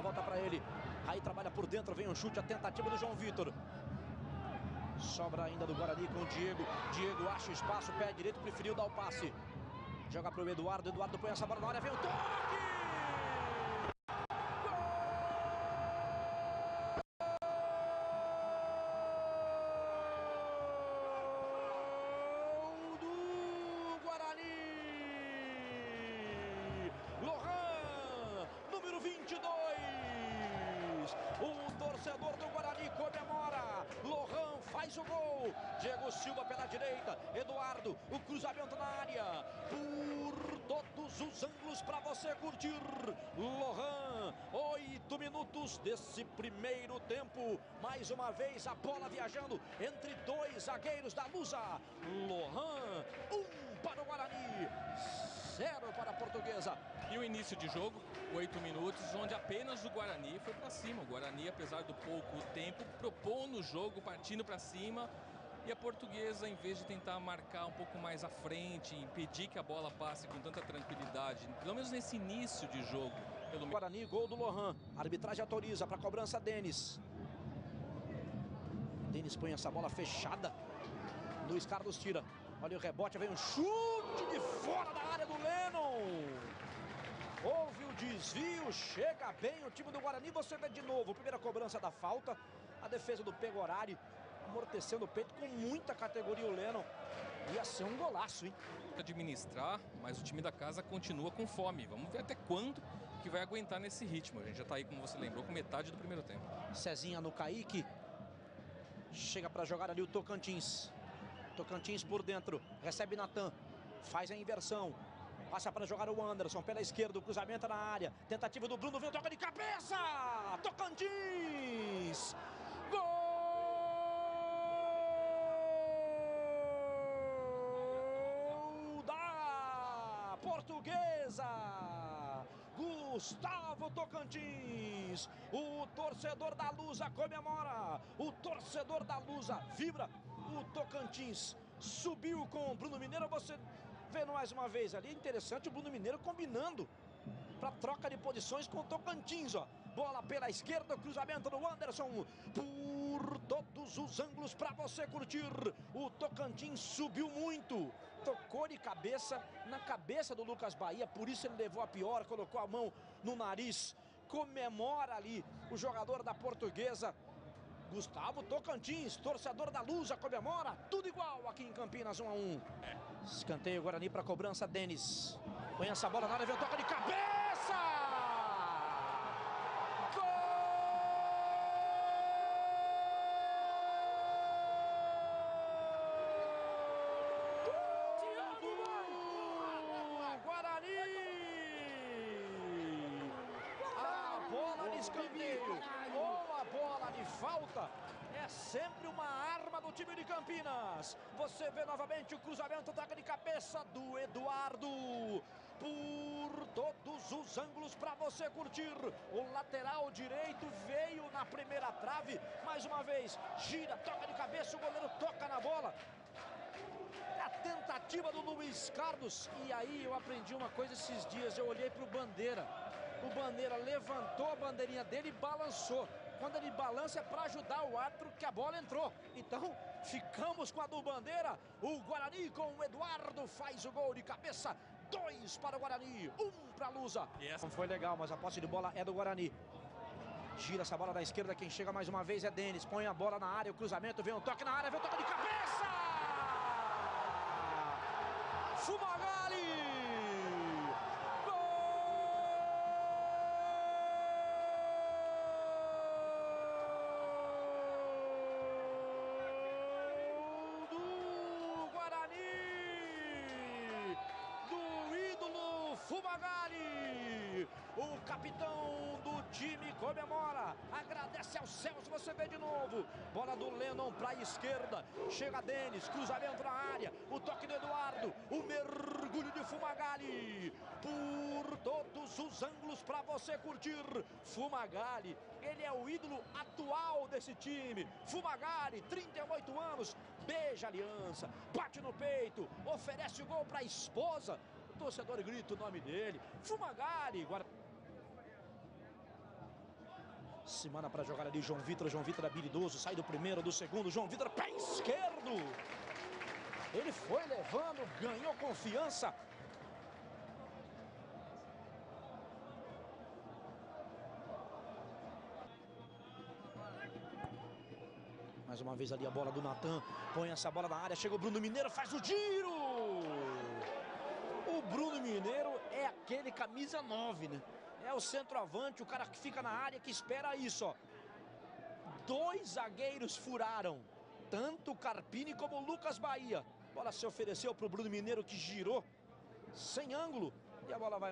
volta para ele. Aí trabalha por dentro, vem um chute, a tentativa do João Vitor. Sobra ainda do Guarani com o Diego. Diego acha espaço, pé direito, preferiu dar o passe. Joga para o Eduardo. Eduardo põe essa bola na área, vem o toque! Gol do Guarani! Lohan, número 22. O torcedor do Guarani comemora. Lohan faz o gol. Diego Silva pela direita. Eduardo, o cruzamento na área. Por todos os ângulos para você curtir. Lohan, 8 minutos desse primeiro tempo. Mais uma vez a bola viajando entre dois zagueiros da Lusa. Lohan, 1 para o Guarani, 0 para a Portuguesa. E o início de jogo, 8 minutos, onde apenas o Guarani foi para cima. O Guarani, apesar do pouco tempo, propôs no jogo, partindo para cima. E a Portuguesa, em vez de tentar marcar um pouco mais à frente, impedir que a bola passe com tanta tranquilidade, pelo menos nesse início de jogo. Pelo Guarani, gol do Lohan. A arbitragem autoriza para a cobrança Denis. Denis põe essa bola fechada. Luiz Carlos tira. Olha o rebote, vem um chute de fora da área do Lennon. Houve o desvio, chega bem o time do Guarani. Você vê de novo, primeira cobrança da falta. A defesa do Pegorari, amortecendo o peito com muita categoria o Lennon. Ia ser um golaço, hein? Administrar, mas o time da casa continua com fome. Vamos ver até quando que vai aguentar nesse ritmo. A gente já tá aí, como você lembrou, com metade do primeiro tempo. Cezinha no Kaique. Chega para jogar ali o Tocantins. Tocantins por dentro, recebe Natan, faz a inversão, passa para jogar o Anderson pela esquerda, o cruzamento na área, tentativa do Bruno, vem o toque de cabeça, Tocantins, gol da Portuguesa, Gustavo Tocantins, o torcedor da Lusa comemora, o torcedor da Lusa vibra. O Tocantins subiu com o Bruno Mineiro. Você vê mais uma vez ali, interessante o Bruno Mineiro combinando para troca de posições com o Tocantins, ó. Bola pela esquerda, cruzamento do Anderson por todos os ângulos para você curtir. O Tocantins subiu muito, tocou de cabeça na cabeça do Lucas Bahia, por isso ele levou a pior, colocou a mão no nariz. Comemora ali o jogador da Portuguesa. Gustavo Tocantins, torcedor da Lusa, comemora, tudo igual aqui em Campinas, 1 a 1. Escanteio Guarani para cobrança, Denis. Põe essa bola na área, vem o toque de cabeça! Gol do Guarani! A bola de escanteio ou a bola de falta é sempre uma arma do time de Campinas. Você vê novamente o cruzamento, toque de cabeça do Eduardo. Por todos os ângulos para você curtir. O lateral direito veio na primeira trave. Mais uma vez, gira, toca de cabeça, o goleiro toca na bola. A tentativa do Luiz Carlos. E aí eu aprendi uma coisa esses dias, eu olhei para o Bandeira. O Bandeira levantou a bandeirinha dele e balançou. Quando ele balança é para ajudar o árbitro que a bola entrou. Então ficamos com a do Bandeira. O Guarani com o Eduardo faz o gol de cabeça. 2 para o Guarani, 1 para a Lusa. Não foi legal, mas a posse de bola é do Guarani. Gira essa bola da esquerda, quem chega mais uma vez é Denis. Põe a bola na área, o cruzamento, vem um toque na área, vem um toque de cabeça! Fumagalli! Fumagalli, o capitão do time, comemora, agradece aos céus. Você vê de novo, bola do Lennon para a esquerda, chega Denis, cruzamento na área, o toque do Eduardo, o mergulho de Fumagalli, por todos os ângulos para você curtir. Fumagalli, ele é o ídolo atual desse time. Fumagalli, 38 anos, beija a aliança, bate no peito, oferece o gol para a esposa. O torcedor grita o nome dele, Fumagalli. Se manda para jogar ali João Vitor habilidoso, sai do primeiro, do segundo, João Vitor, pé esquerdo. Ele foi levando, ganhou confiança. Mais uma vez ali a bola do Natan, põe essa bola na área, chega o Bruno Mineiro, faz o giro. O Bruno Mineiro é aquele camisa 9, né? É o centroavante, o cara que fica na área, que espera isso, ó. 2 zagueiros furaram, tanto o Carpini como o Lucas Bahia. A bola se ofereceu para o Bruno Mineiro, que girou sem ângulo, e a bola vai